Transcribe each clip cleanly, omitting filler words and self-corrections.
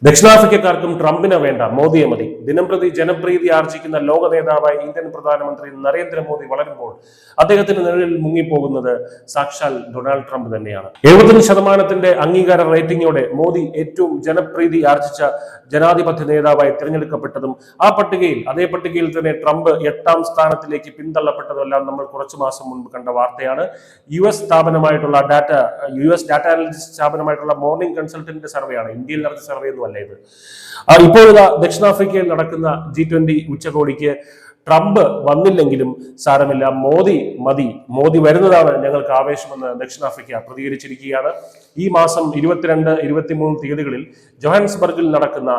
ദക്ഷിണാഫ്രിക്കക്കാർക്കും ട്രംപിനെ വേണ്ട, മോദിയെ മതി. ദിനംപ്രതി ജനപ്രീതി ആർജിക്കുന്ന ലോക നേതാവായി ഇന്ത്യൻ പ്രധാനമന്ത്രി നരേന്ദ്രമോദി വളരുമ്പോൾ അദ്ദേഹത്തിന് നിഴലിൽ മുങ്ങിപ്പോകുന്നത് സാക്ഷാൽ ഡൊണാൾഡ് ട്രംപ് തന്നെയാണ്. 75% അംഗീകാര റേറ്റിംഗോടെ മോദി ഏറ്റവും ജനപ്രീതി ആർജിച്ച ജനാധിപത്യ നേതാവായി തിരഞ്ഞെടുക്കപ്പെട്ടതും അതേ പട്ടികയിൽ തന്നെ ട്രംപ് 8ാം സ്ഥാനത്തിലേക്ക് പിന്തള്ളപ്പെട്ടതെല്ലാം നമ്മൾ കുറച്ചു മാസം മുൻപ് കണ്ട വാർത്തയാണ്. യുഎസ് ഡാറ്റ അനാലിസിസ് സ്ഥാപനമായിട്ടുള്ള മോർണിംഗ് കൺസൾട്ടന്റിന്റെ സർവേയാണ്, ഇന്ത്യയിൽ നടത്തിയ സർവേ ഒന്നും അല്ല ഇത്. ഇപ്പോഴത്തെ ദക്ഷിണാഫ്രിക്കയിൽ നടക്കുന്ന G20 ഉച്ചകോടിക്ക് ട്രംപ് വന്നില്ലെങ്കിലും സാരമില്ല, മോദി മതി, മോദി വരുന്നതാണ് ഞങ്ങൾക്ക് ആവേശമെന്ന് ദക്ഷിണാഫ്രിക്ക പ്രതികരിച്ചിരിക്കുകയാണ്. ഈ മാസം 22, 23 തീയതികളിൽ ജോഹാൻസ്ബർഗിൽ നടക്കുന്ന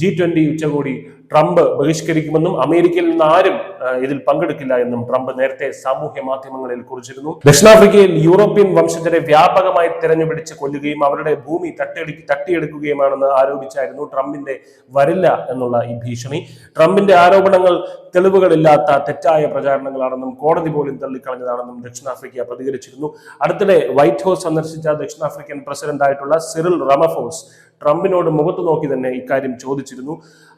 G20 ഉച്ചകോടി ട്രംപ് ബഹിഷ്കരിക്കുമെന്നും അമേരിക്കയിൽ നിന്ന് ആരും ഇതിൽ പങ്കെടുക്കില്ല എന്നും ട്രംപ് നേരത്തെ സാമൂഹ്യ മാധ്യമങ്ങളിൽ കുറിച്ചിരുന്നു. ദക്ഷിണാഫ്രിക്കയിൽ യൂറോപ്യൻ വംശജരെ വ്യാപകമായി തെരഞ്ഞുപിടിച്ച് കൊല്ലുകയും അവരുടെ ഭൂമി തട്ടിയെടുക്കുകയുമാണെന്ന് ആരോപിച്ചായിരുന്നു ട്രംപിന്റെ വരില്ല എന്നുള്ള ഈ ഭീഷണി. ട്രംപിന്റെ ആരോപണങ്ങൾ തെളിവുകളില്ലാത്ത തെറ്റായ പ്രചാരണങ്ങളാണെന്നും കോടതി പോലും തള്ളിക്കളഞ്ഞതാണെന്നും ദക്ഷിണാഫ്രിക്ക പ്രതികരിച്ചിരുന്നു. അടുത്തിടെ വൈറ്റ് ഹൗസ് സന്ദർശിച്ച ദക്ഷിണാഫ്രിക്കൻ പ്രസിഡന്റ് ആയിട്ടുള്ള സിറിൽ റമഫോസ് ട്രംപിനോട് മുഖത്ത് നോക്കി തന്നെ ഇക്കാര്യം ചോദിച്ചിരുന്നു.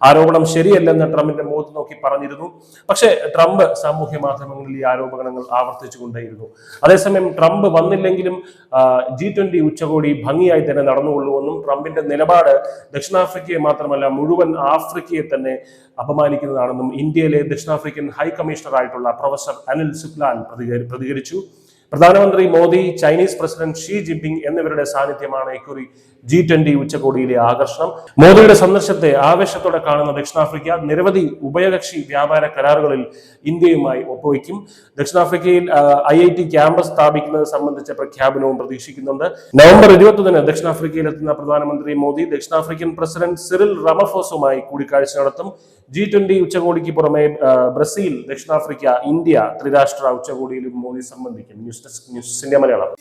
ആരോപണം ശരിയല്ലെന്ന് ട്രംപിന്റെ മുഖത്ത് നോക്കി പറഞ്ഞിരുന്നു. പക്ഷേ ട്രംപ് സാമൂഹ്യ മാധ്യമങ്ങളിൽ ഈ ആരോപണങ്ങൾ ആവർത്തിച്ചുകൊണ്ടേയിരുന്നു. അതേസമയം ട്രംപ് വന്നില്ലെങ്കിലും G20 ഉച്ചകോടി ഭംഗിയായി തന്നെ നടന്നുകൊള്ളുമെന്നും ട്രംപിന്റെ നിലപാട് ദക്ഷിണാഫ്രിക്കയെ മാത്രമല്ല മുഴുവൻ ആഫ്രിക്കയെ തന്നെ അപമാനിക്കുന്നതാണെന്നും ഇന്ത്യയിലെ ദക്ഷിണാഫ്രിക്കൻ ഹൈ കമ്മീഷണർ ആയിട്ടുള്ള പ്രൊഫസർ അനിൽ സുക്ലാൻ പ്രതികരിച്ചു. പ്രധാനമന്ത്രി Modi, Chinese president Xi Jinping എന്നിവരുടെ സാന്നിധ്യമാണ് ഇക്കുറി G20 ഉച്ചകോടിയിലെ ആകർഷണം. മോദിയുടെ സന്ദർശനത്തെ ആവേശത്തോടെ കാണുന്ന ദക്ഷിണാഫ്രിക്ക നിരവധി ഉഭയകക്ഷി വ്യാപാര കരാറുകളിൽ ഇന്ത്യയുമായി ഒപ്പുവയ്ക്കും. ദക്ഷിണാഫ്രിക്കയിൽ IIT ക്യാമ്പസ് സ്ഥാപിക്കുന്നത് സംബന്ധിച്ച പ്രഖ്യാപനവും പ്രതീക്ഷിക്കുന്നുണ്ട്. നവംബർ 21 ദക്ഷിണാഫ്രിക്കയിൽ എത്തുന്ന പ്രധാനമന്ത്രി മോദി ദക്ഷിണാഫ്രിക്കൻ പ്രസിഡന്റ് സിറിൽ റമഫോസുമായി കൂടിക്കാഴ്ച നടത്തും. G20 ഉച്ചകോടിക്ക് പുറമെ ബ്രസീൽ, ദക്ഷിണാഫ്രിക്ക, ഇന്ത്യ ത്രിരാഷ്ട്ര ഉച്ചകോടിയിലും മോദി സംബന്ധിക്കും. News desk, news India Malayalam.